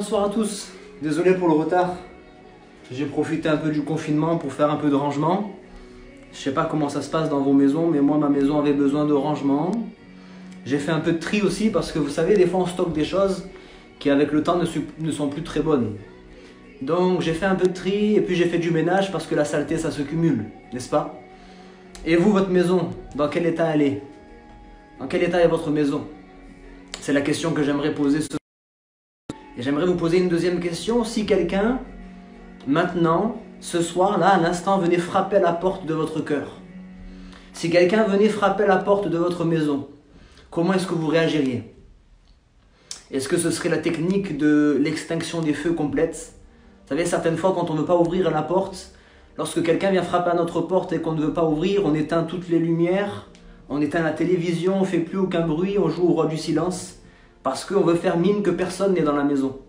Bonsoir à tous, désolé pour le retard. J'ai profité un peu du confinement pour faire un peu de rangement. Je sais pas comment ça se passe dans vos maisons, mais moi ma maison avait besoin de rangement. J'ai fait un peu de tri aussi parce que vous savez, des fois on stocke des choses qui avec le temps ne sont plus très bonnes. Donc j'ai fait un peu de tri et puis j'ai fait du ménage parce que la saleté ça se cumule, n'est-ce pas? Et vous, votre maison, dans quel état elle est? Dans quel état est votre maison? C'est la question que j'aimerais poser ce soir. Et j'aimerais vous poser une deuxième question. Si quelqu'un, maintenant, ce soir, là, à l'instant, venait frapper à la porte de votre cœur, si quelqu'un venait frapper à la porte de votre maison, comment est-ce que vous réagiriez? Est-ce que ce serait la technique de l'extinction des feux complète? Vous savez, certaines fois, quand on ne veut pas ouvrir la porte, lorsque quelqu'un vient frapper à notre porte et qu'on ne veut pas ouvrir, on éteint toutes les lumières, on éteint la télévision, on ne fait plus aucun bruit, on joue au roi du silence, parce qu'on veut faire mine que personne n'est dans la maison.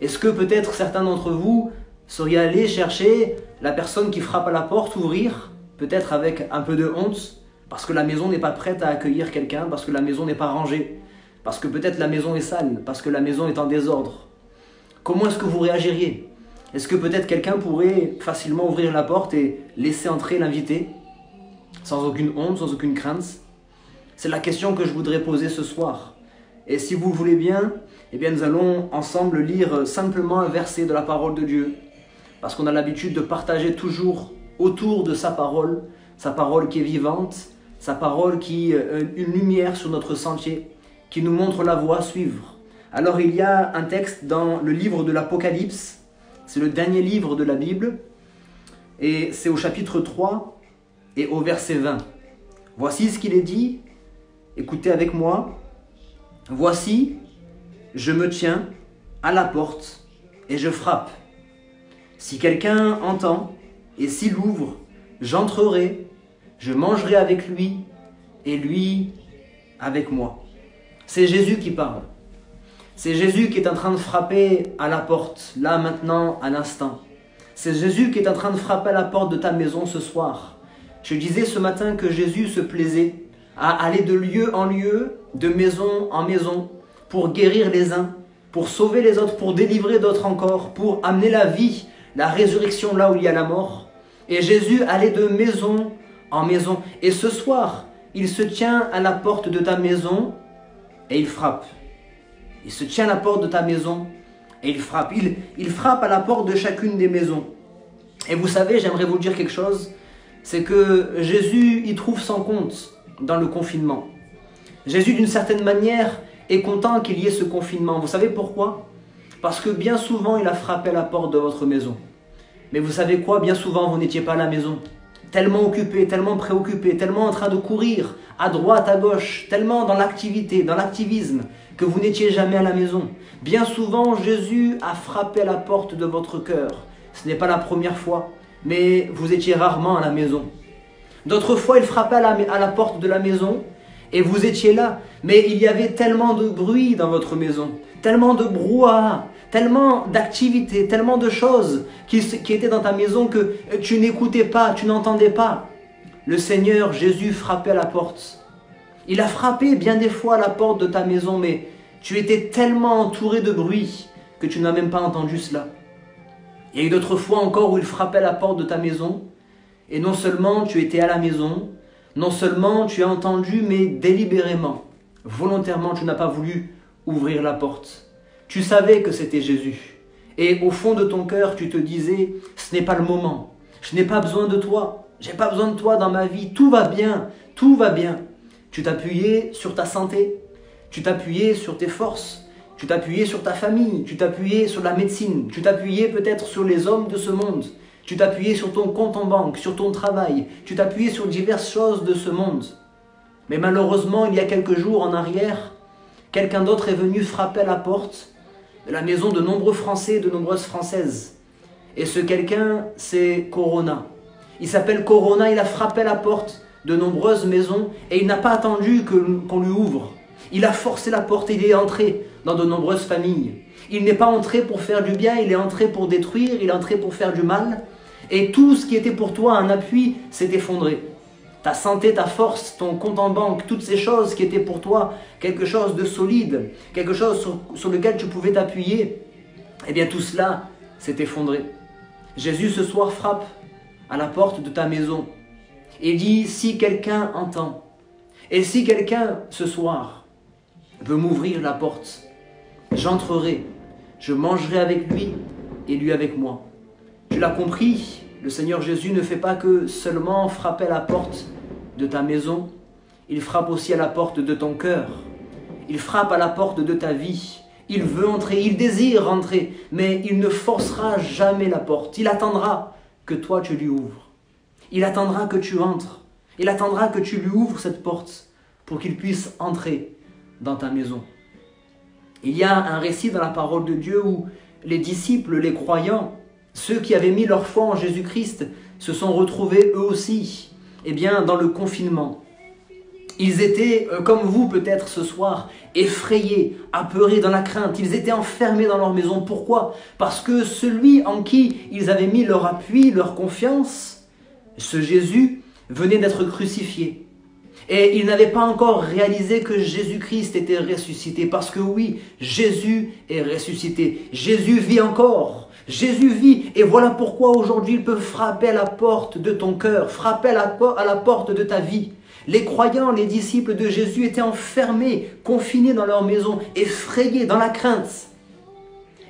Est-ce que peut-être certains d'entre vous seriez allés chercher la personne qui frappe à la porte, ouvrir, peut-être avec un peu de honte, parce que la maison n'est pas prête à accueillir quelqu'un, parce que la maison n'est pas rangée, parce que peut-être la maison est sale, parce que la maison est en désordre? Comment est-ce que vous réagiriez? Est-ce que peut-être quelqu'un pourrait facilement ouvrir la porte et laisser entrer l'invité, sans aucune honte, sans aucune crainte? C'est la question que je voudrais poser ce soir. Et si vous voulez bien, eh bien nous allons ensemble lire simplement un verset de la parole de Dieu, parce qu'on a l'habitude de partager toujours autour de sa parole qui est vivante, sa parole qui est une lumière sur notre sentier, qui nous montre la voie à suivre. Alors il y a un texte dans le livre de l'Apocalypse, c'est le dernier livre de la Bible, et c'est au chapitre 3 et au verset 20. Voici ce qu'il est dit, écoutez avec moi. Voici, je me tiens à la porte et je frappe. Si quelqu'un entend et s'il ouvre, j'entrerai, je mangerai avec lui et lui avec moi. C'est Jésus qui parle. C'est Jésus qui est en train de frapper à la porte, là, maintenant, à l'instant. C'est Jésus qui est en train de frapper à la porte de ta maison ce soir. Je disais ce matin que Jésus se plaisait à aller de lieu en lieu, de maison en maison, pour guérir les uns, pour sauver les autres, pour délivrer d'autres encore, pour amener la vie, la résurrection là où il y a la mort. Et Jésus allait de maison en maison. Et ce soir, il se tient à la porte de ta maison et il frappe. Il se tient à la porte de ta maison et il frappe. Il frappe à la porte de chacune des maisons. Et vous savez, j'aimerais vous dire quelque chose, c'est que Jésus y trouve son compte dans le confinement. Jésus, d'une certaine manière, est content qu'il y ait ce confinement. Vous savez pourquoi? Parce que bien souvent, il a frappé à la porte de votre maison. Mais vous savez quoi? Bien souvent, vous n'étiez pas à la maison. Tellement occupé, tellement préoccupé, tellement en train de courir à droite, à gauche, tellement dans l'activité, dans l'activisme, que vous n'étiez jamais à la maison. Bien souvent, Jésus a frappé à la porte de votre cœur. Ce n'est pas la première fois, mais vous étiez rarement à la maison. D'autres fois, il frappait à la porte de la maison et vous étiez là. Mais il y avait tellement de bruit dans votre maison, tellement de brouhaha, tellement d'activités, tellement de choses qui étaient dans ta maison que tu n'écoutais pas, tu n'entendais pas. Le Seigneur Jésus frappait à la porte. Il a frappé bien des fois à la porte de ta maison, mais tu étais tellement entouré de bruit que tu n'as même pas entendu cela. Il y a eu d'autres fois encore où il frappait à la porte de ta maison. Et non seulement tu étais à la maison, non seulement tu as entendu, mais délibérément, volontairement, tu n'as pas voulu ouvrir la porte. Tu savais que c'était Jésus. Et au fond de ton cœur, tu te disais, ce n'est pas le moment. Je n'ai pas besoin de toi. Je n'ai pas besoin de toi dans ma vie. Tout va bien. Tout va bien. Tu t'appuyais sur ta santé. Tu t'appuyais sur tes forces. Tu t'appuyais sur ta famille. Tu t'appuyais sur la médecine. Tu t'appuyais peut-être sur les hommes de ce monde. Tu t'appuyais sur ton compte en banque, sur ton travail, tu t'appuyais sur diverses choses de ce monde. Mais malheureusement, il y a quelques jours en arrière, quelqu'un d'autre est venu frapper à la porte de la maison de nombreux Français et de nombreuses Françaises. Et ce quelqu'un, c'est Corona. Il s'appelle Corona, il a frappé à la porte de nombreuses maisons et il n'a pas attendu qu'on lui ouvre. Il a forcé la porte et il est entré dans de nombreuses familles. Il n'est pas entré pour faire du bien, il est entré pour détruire, il est entré pour faire du mal. Et tout ce qui était pour toi un appui s'est effondré. Ta santé, ta force, ton compte en banque, toutes ces choses qui étaient pour toi quelque chose de solide, quelque chose sur lequel tu pouvais t'appuyer, eh bien tout cela s'est effondré. Jésus ce soir frappe à la porte de ta maison et dit, si quelqu'un entend, et si quelqu'un ce soir veut m'ouvrir la porte, j'entrerai, je mangerai avec lui et lui avec moi. Tu l'as compris, le Seigneur Jésus ne fait pas que seulement frapper à la porte de ta maison, il frappe aussi à la porte de ton cœur, il frappe à la porte de ta vie. Il veut entrer, il désire entrer, mais il ne forcera jamais la porte. Il attendra que toi tu lui ouvres. Il attendra que tu entres. Il attendra que tu lui ouvres cette porte pour qu'il puisse entrer dans ta maison. Il y a un récit dans la parole de Dieu où les disciples, les croyants, ceux qui avaient mis leur foi en Jésus-Christ, se sont retrouvés eux aussi, eh bien, dans le confinement. Ils étaient, comme vous peut-être ce soir, effrayés, apeurés dans la crainte. Ils étaient enfermés dans leur maison. Pourquoi? Parce que celui en qui ils avaient mis leur appui, leur confiance, ce Jésus, venait d'être crucifié. Et ils n'avaient pas encore réalisé que Jésus-Christ était ressuscité. Parce que oui, Jésus est ressuscité. Jésus vit encore. Jésus vit. Et voilà pourquoi aujourd'hui il peut frapper à la porte de ton cœur, frapper à la porte de ta vie. Les croyants, les disciples de Jésus étaient enfermés, confinés dans leur maison, effrayés, dans la crainte.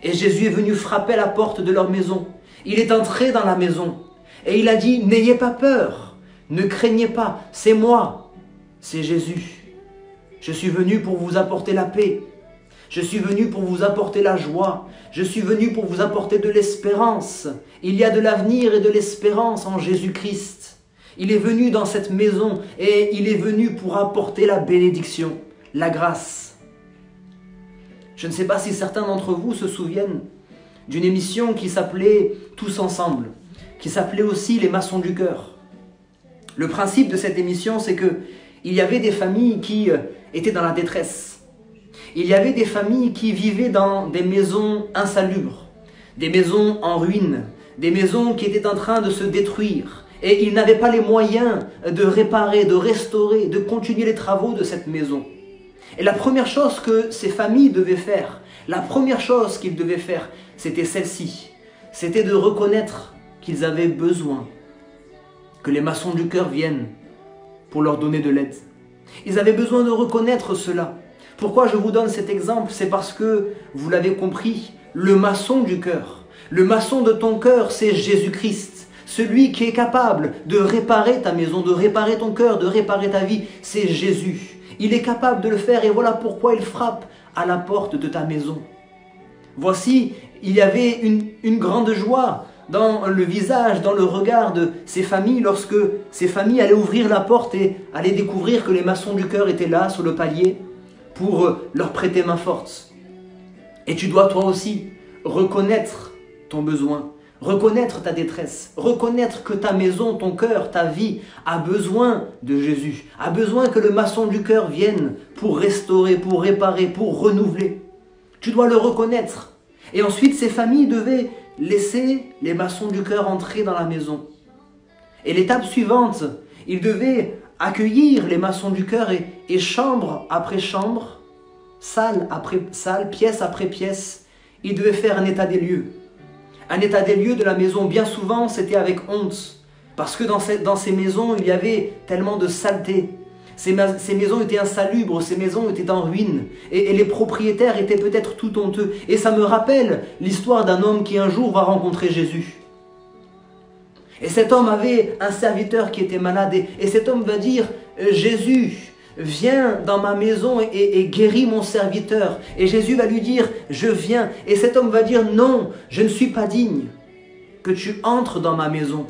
Et Jésus est venu frapper à la porte de leur maison. Il est entré dans la maison et il a dit, n'ayez pas peur, ne craignez pas, c'est moi, c'est Jésus. Je suis venu pour vous apporter la paix. Je suis venu pour vous apporter la joie. Je suis venu pour vous apporter de l'espérance. Il y a de l'avenir et de l'espérance en Jésus-Christ. Il est venu dans cette maison et il est venu pour apporter la bénédiction, la grâce. Je ne sais pas si certains d'entre vous se souviennent d'une émission qui s'appelait Tous ensemble, qui s'appelait aussi Les maçons du cœur. Le principe de cette émission, c'est qu'il y avait des familles qui étaient dans la détresse. Il y avait des familles qui vivaient dans des maisons insalubres, des maisons en ruine, des maisons qui étaient en train de se détruire. Et ils n'avaient pas les moyens de réparer, de restaurer, de continuer les travaux de cette maison. Et la première chose que ces familles devaient faire, la première chose qu'ils devaient faire, c'était celle-ci. C'était de reconnaître qu'ils avaient besoin que les maçons du cœur viennent pour leur donner de l'aide. Ils avaient besoin de reconnaître cela. Pourquoi je vous donne cet exemple? C'est parce que, vous l'avez compris, le maçon du cœur, le maçon de ton cœur, c'est Jésus-Christ. Celui qui est capable de réparer ta maison, de réparer ton cœur, de réparer ta vie, c'est Jésus. Il est capable de le faire et voilà pourquoi il frappe à la porte de ta maison. Voici, il y avait une grande joie dans le visage, dans le regard de ces familles lorsque ces familles allaient ouvrir la porte et allaient découvrir que les maçons du cœur étaient là sur le palier pour leur prêter main forte. Et tu dois toi aussi reconnaître ton besoin. Reconnaître ta détresse, reconnaître que ta maison, ton cœur, ta vie a besoin de Jésus, a besoin que le maçon du cœur vienne pour restaurer, pour réparer, pour renouveler. Tu dois le reconnaître. Et ensuite, ces familles devaient laisser les maçons du cœur entrer dans la maison. Et l'étape suivante, ils devaient accueillir les maçons du cœur et chambre après chambre, salle après salle, pièce après pièce, ils devaient faire un état des lieux. Un état des lieux de la maison, bien souvent, c'était avec honte. Parce que dans ces maisons, il y avait tellement de saleté. Ces maisons étaient insalubres, ces maisons étaient en ruine. Et les propriétaires étaient peut-être tout honteux. Et ça me rappelle l'histoire d'un homme qui un jour va rencontrer Jésus. Et cet homme avait un serviteur qui était malade. Et cet homme va dire, Jésus, viens dans ma maison et guéris mon serviteur. Et Jésus va lui dire, je viens. Et cet homme va dire, non, je ne suis pas digne que tu entres dans ma maison.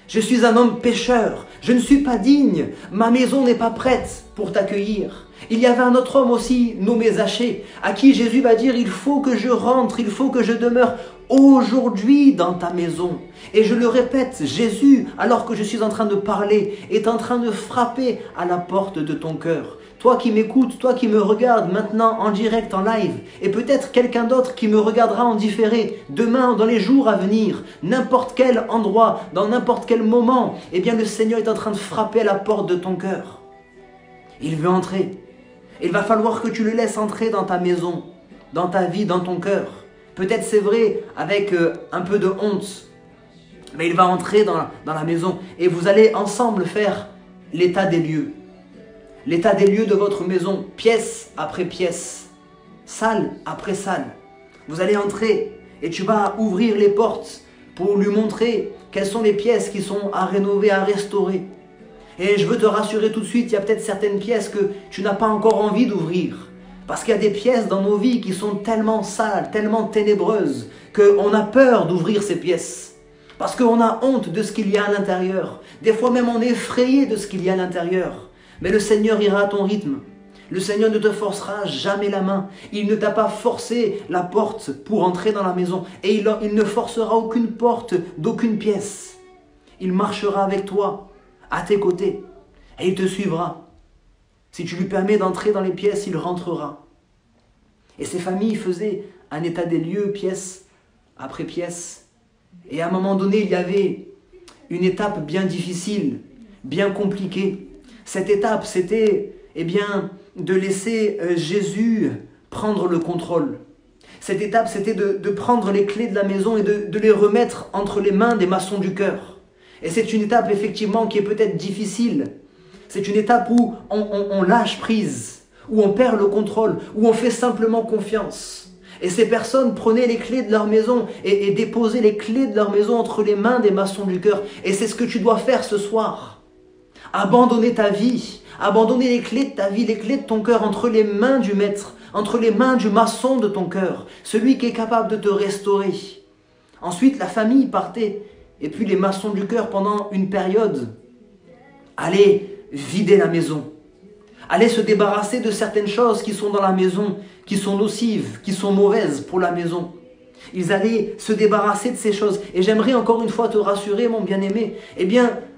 Je suis un homme pécheur, je ne suis pas digne, ma maison n'est pas prête pour t'accueillir. Il y avait un autre homme aussi nommé Zachée, à qui Jésus va dire, il faut que je rentre, il faut que je demeure aujourd'hui dans ta maison. Et je le répète, Jésus, alors que je suis en train de parler, est en train de frapper à la porte de ton cœur. Toi qui m'écoutes, toi qui me regardes maintenant en direct, en live, et peut-être quelqu'un d'autre qui me regardera en différé, demain, dans les jours à venir, n'importe quel endroit, dans n'importe quel moment, eh bien le Seigneur est en train de frapper à la porte de ton cœur. Il veut entrer. Il va falloir que tu le laisses entrer dans ta maison, dans ta vie, dans ton cœur. Peut-être c'est vrai avec un peu de honte. Mais il va entrer dans la maison et vous allez ensemble faire l'état des lieux. L'état des lieux de votre maison, pièce après pièce, salle après salle. Vous allez entrer et tu vas ouvrir les portes pour lui montrer quelles sont les pièces qui sont à rénover, à restaurer. Et je veux te rassurer tout de suite, il y a peut-être certaines pièces que tu n'as pas encore envie d'ouvrir. Parce qu'il y a des pièces dans nos vies qui sont tellement sales, tellement ténébreuses, qu'on a peur d'ouvrir ces pièces. Parce qu'on a honte de ce qu'il y a à l'intérieur. Des fois même on est effrayé de ce qu'il y a à l'intérieur. Mais le Seigneur ira à ton rythme. Le Seigneur ne te forcera jamais la main. Il ne t'a pas forcé la porte pour entrer dans la maison. Et il ne forcera aucune porte d'aucune pièce. Il marchera avec toi, à tes côtés. Et il te suivra. Si tu lui permets d'entrer dans les pièces, il rentrera. Et ces familles faisaient un état des lieux, pièce après pièce. Et à un moment donné, il y avait une étape bien difficile, bien compliquée. Cette étape, c'était de laisser Jésus prendre le contrôle. Cette étape, c'était de prendre les clés de la maison et de les remettre entre les mains des maçons du cœur. Et c'est une étape effectivement qui est peut-être difficile. C'est une étape où on lâche prise, où on perd le contrôle, où on fait simplement confiance. Et ces personnes prenaient les clés de leur maison et déposaient les clés de leur maison entre les mains des maçons du cœur. Et c'est ce que tu dois faire ce soir. Abandonner ta vie, abandonner les clés de ta vie, les clés de ton cœur entre les mains du maître, entre les mains du maçon de ton cœur, celui qui est capable de te restaurer. Ensuite, la famille partait, et puis les maçons du cœur, pendant une période, allaient vider la maison, allaient se débarrasser de certaines choses qui sont dans la maison, qui sont nocives, qui sont mauvaises pour la maison. Ils allaient se débarrasser de ces choses. Et j'aimerais encore une fois te rassurer, mon bien-aimé,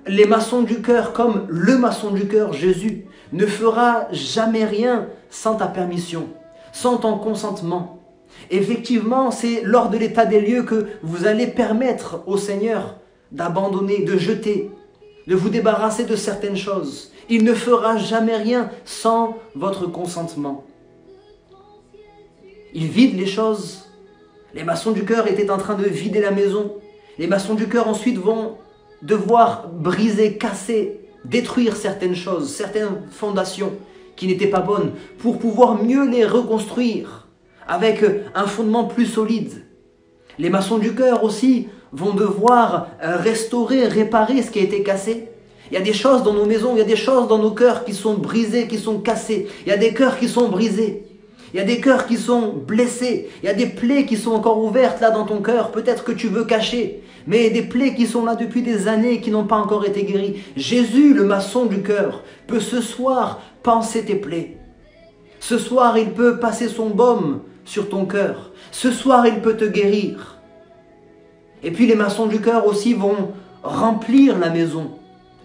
les maçons du cœur, comme le maçon du cœur, Jésus, ne fera jamais rien sans ta permission, sans ton consentement. Effectivement, c'est lors de l'état des lieux que vous allez permettre au Seigneur d'abandonner, de jeter, de vous débarrasser de certaines choses. Il ne fera jamais rien sans votre consentement. Il vide les choses. Les maçons du cœur étaient en train de vider la maison. Les maçons du cœur ensuite vont devoir briser, casser, détruire certaines choses, certaines fondations qui n'étaient pas bonnes pour pouvoir mieux les reconstruire avec un fondement plus solide. Les maçons du cœur aussi vont devoir restaurer, réparer ce qui a été cassé. Il y a des choses dans nos maisons, il y a des choses dans nos cœurs qui sont brisées, qui sont cassées. Il y a des cœurs qui sont brisés. Il y a des cœurs qui sont blessés. Il y a des plaies qui sont encore ouvertes là dans ton cœur. Peut-être que tu veux cacher. Mais des plaies qui sont là depuis des années et qui n'ont pas encore été guéries. Jésus, le maçon du cœur, peut ce soir panser tes plaies. Ce soir, il peut passer son baume sur ton cœur. Ce soir, il peut te guérir. Et puis les maçons du cœur aussi vont remplir la maison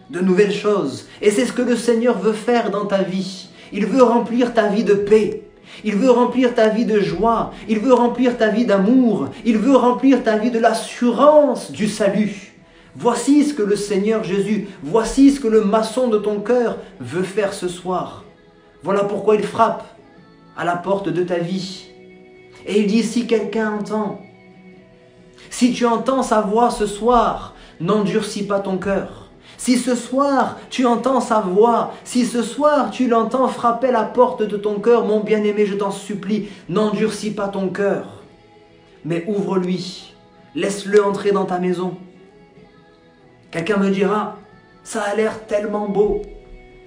de nouvelles choses. Et c'est ce que le Seigneur veut faire dans ta vie. Il veut remplir ta vie de paix. Il veut remplir ta vie de joie, il veut remplir ta vie d'amour, il veut remplir ta vie de l'assurance du salut. Voici ce que le Seigneur Jésus, voici ce que le maçon de ton cœur veut faire ce soir. Voilà pourquoi il frappe à la porte de ta vie. Et il dit, si quelqu'un entend, si tu entends sa voix ce soir, n'endurcis pas ton cœur. Si ce soir tu entends sa voix, si ce soir tu l'entends frapper la porte de ton cœur, mon bien-aimé, je t'en supplie, n'endurcis pas ton cœur, mais ouvre-lui, laisse-le entrer dans ta maison. Quelqu'un me dira, ça a l'air tellement beau,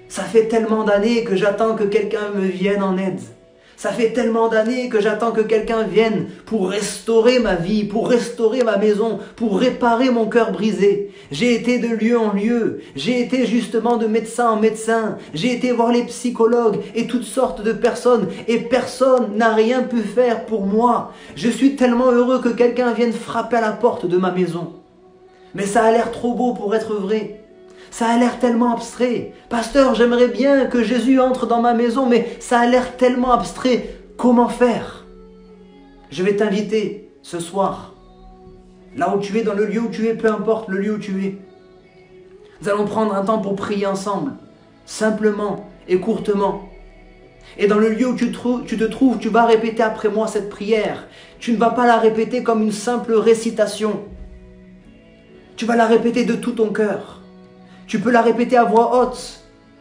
ça fait tellement d'années que j'attends que quelqu'un me vienne en aide. Ça fait tellement d'années que j'attends que quelqu'un vienne pour restaurer ma vie, pour restaurer ma maison, pour réparer mon cœur brisé. J'ai été de lieu en lieu, j'ai été justement de médecin en médecin, j'ai été voir les psychologues et toutes sortes de personnes et personne n'a rien pu faire pour moi. Je suis tellement heureux que quelqu'un vienne frapper à la porte de ma maison. Mais ça a l'air trop beau pour être vrai. Ça a l'air tellement abstrait. Pasteur, j'aimerais bien que Jésus entre dans ma maison, mais ça a l'air tellement abstrait. Comment faire? Je vais t'inviter ce soir, là où tu es, dans le lieu où tu es, peu importe le lieu où tu es. Nous allons prendre un temps pour prier ensemble, simplement et courtement. Et dans le lieu où tu te trouves, tu vas répéter après moi cette prière. Tu ne vas pas la répéter comme une simple récitation. Tu vas la répéter de tout ton cœur. Tu peux la répéter à voix haute,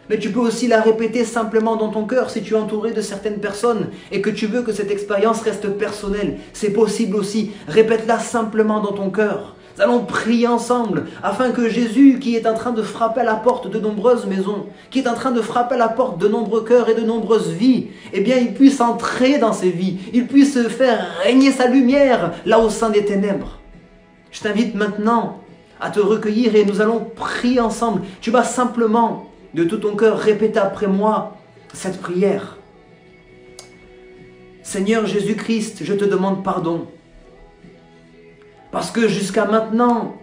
mais tu peux aussi la répéter simplement dans ton cœur si tu es entouré de certaines personnes et que tu veux que cette expérience reste personnelle. C'est possible aussi. Répète-la simplement dans ton cœur. Nous allons prier ensemble afin que Jésus, qui est en train de frapper à la porte de nombreuses maisons, qui est en train de frapper à la porte de nombreux cœurs et de nombreuses vies, eh bien, il puisse entrer dans ces vies. Il puisse faire régner sa lumière là au sein des ténèbres. Je t'invite maintenant à te recueillir et nous allons prier ensemble. Tu vas simplement, de tout ton cœur, répéter après moi cette prière. Seigneur Jésus-Christ, je te demande pardon. Parce que jusqu'à maintenant,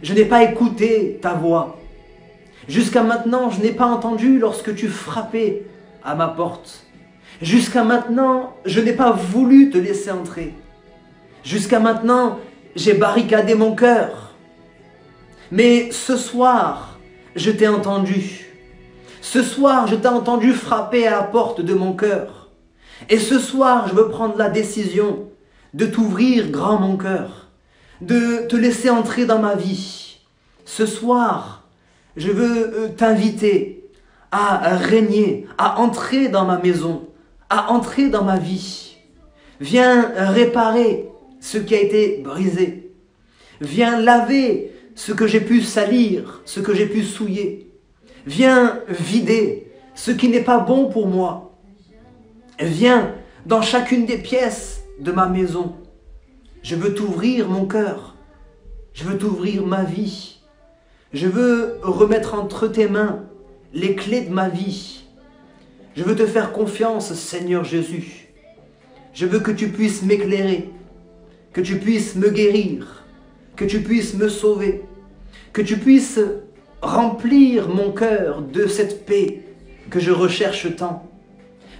je n'ai pas écouté ta voix. Jusqu'à maintenant, je n'ai pas entendu lorsque tu frappais à ma porte. Jusqu'à maintenant, je n'ai pas voulu te laisser entrer. Jusqu'à maintenant, j'ai barricadé mon cœur. Mais ce soir, je t'ai entendu. Ce soir, je t'ai entendu frapper à la porte de mon cœur. Et ce soir, je veux prendre la décision de t'ouvrir grand mon cœur, de te laisser entrer dans ma vie. Ce soir, je veux t'inviter à régner, à entrer dans ma maison, à entrer dans ma vie. Viens réparer ce qui a été brisé. Viens laver ce que j'ai pu salir, ce que j'ai pu souiller. Viens vider ce qui n'est pas bon pour moi. Viens dans chacune des pièces de ma maison. Je veux t'ouvrir mon cœur. Je veux t'ouvrir ma vie. Je veux remettre entre tes mains les clés de ma vie. Je veux te faire confiance, Seigneur Jésus. Je veux que tu puisses m'éclairer, que tu puisses me guérir, que tu puisses me sauver, que tu puisses remplir mon cœur de cette paix que je recherche tant,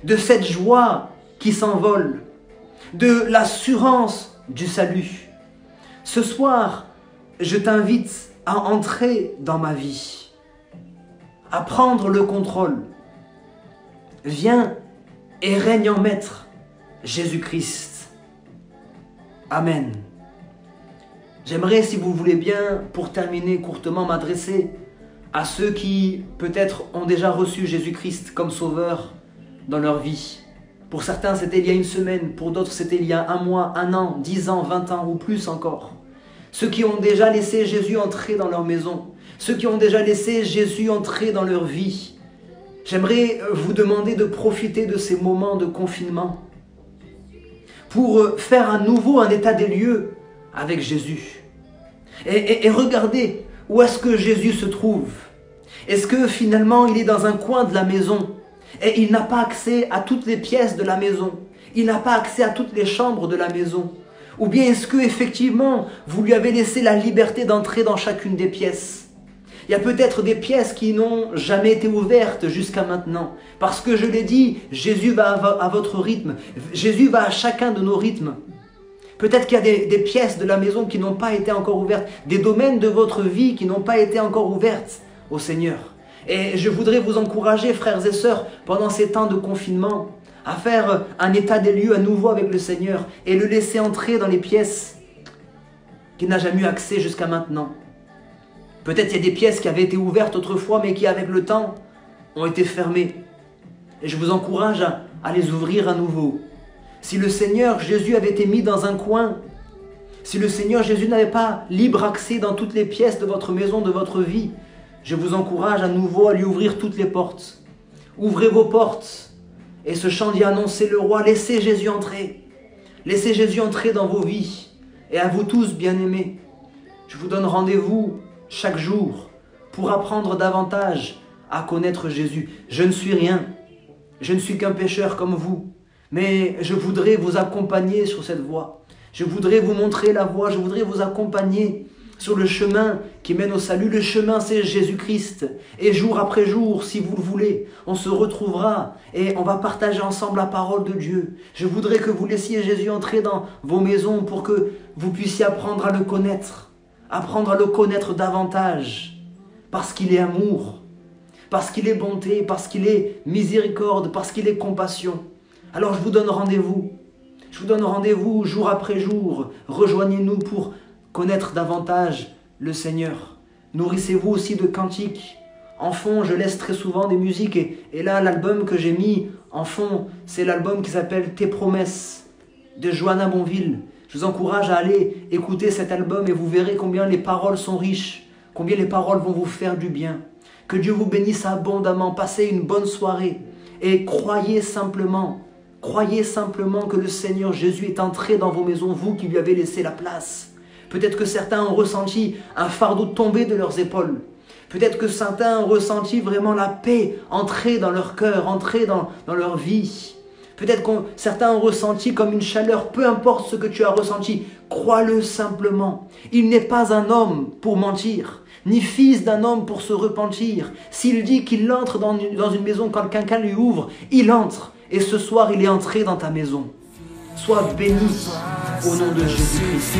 de cette joie qui s'envole, de l'assurance du salut. Ce soir, je t'invite à entrer dans ma vie, à prendre le contrôle. Viens et règne en maître, Jésus-Christ. Amen. J'aimerais, si vous voulez bien, pour terminer courtement, m'adresser à ceux qui, peut-être, ont déjà reçu Jésus-Christ comme sauveur dans leur vie. Pour certains, c'était il y a une semaine. Pour d'autres, c'était il y a 1 mois, 1 an, 10 ans, 20 ans ou plus encore. Ceux qui ont déjà laissé Jésus entrer dans leur maison. Ceux qui ont déjà laissé Jésus entrer dans leur vie. J'aimerais vous demander de profiter de ces moments de confinement pour faire à nouveau un état des lieux avec Jésus. Et regardez où est-ce que Jésus se trouve. Est-ce que finalement il est dans un coin de la maison et il n'a pas accès à toutes les pièces de la maison? Il n'a pas accès à toutes les chambres de la maison? Ou bien est-ce que effectivement vous lui avez laissé la liberté d'entrer dans chacune des pièces? Il y a peut-être des pièces qui n'ont jamais été ouvertes jusqu'à maintenant. Parce que je l'ai dit, Jésus va à votre rythme. Jésus va à chacun de nos rythmes. Peut-être qu'il y a des pièces de la maison qui n'ont pas été encore ouvertes. Des domaines de votre vie qui n'ont pas été encore ouvertes au Seigneur. Et je voudrais vous encourager, frères et sœurs, pendant ces temps de confinement, à faire un état des lieux à nouveau avec le Seigneur et le laisser entrer dans les pièces qu'il n'a jamais eu accès jusqu'à maintenant. Peut-être qu'il y a des pièces qui avaient été ouvertes autrefois, mais qui, avec le temps, ont été fermées. Et je vous encourage à les ouvrir à nouveau. Si le Seigneur Jésus avait été mis dans un coin, si le Seigneur Jésus n'avait pas libre accès dans toutes les pièces de votre maison, de votre vie, je vous encourage à nouveau à lui ouvrir toutes les portes. Ouvrez vos portes. Et ce chant dit annoncer le roi, laissez Jésus entrer. Laissez Jésus entrer dans vos vies. Et à vous tous, bien-aimés, je vous donne rendez-vous chaque jour pour apprendre davantage à connaître Jésus. Je ne suis rien, je ne suis qu'un pécheur comme vous, mais je voudrais vous accompagner sur cette voie. Je voudrais vous montrer la voie, je voudrais vous accompagner sur le chemin qui mène au salut. Le chemin, c'est Jésus-Christ. Et jour après jour, si vous le voulez, on se retrouvera et on va partager ensemble la parole de Dieu. Je voudrais que vous laissiez Jésus entrer dans vos maisons pour que vous puissiez apprendre à le connaître davantage, parce qu'il est amour, parce qu'il est bonté, parce qu'il est miséricorde, parce qu'il est compassion. Alors je vous donne rendez-vous. Je vous donne rendez-vous jour après jour. Rejoignez-nous pour connaître davantage le Seigneur. Nourrissez-vous aussi de cantiques. En fond, je laisse très souvent des musiques et là, l'album que j'ai mis en fond, c'est l'album qui s'appelle Tes promesses de Johanna Bonville. Je vous encourage à aller écouter cet album et vous verrez combien les paroles sont riches, combien les paroles vont vous faire du bien. Que Dieu vous bénisse abondamment. Passez une bonne soirée et croyez simplement que le Seigneur Jésus est entré dans vos maisons, vous qui lui avez laissé la place. Peut-être que certains ont ressenti un fardeau tomber de leurs épaules. Peut-être que certains ont ressenti vraiment la paix entrer dans leur cœur, entrer dans leur vie. Peut-être que certains ont ressenti comme une chaleur, peu importe ce que tu as ressenti, crois-le simplement. Il n'est pas un homme pour mentir, ni fils d'un homme pour se repentir. S'il dit qu'il entre dans une maison quand quelqu'un lui ouvre, il entre. Et ce soir, il est entré dans ta maison. Sois béni au nom de Jésus-Christ.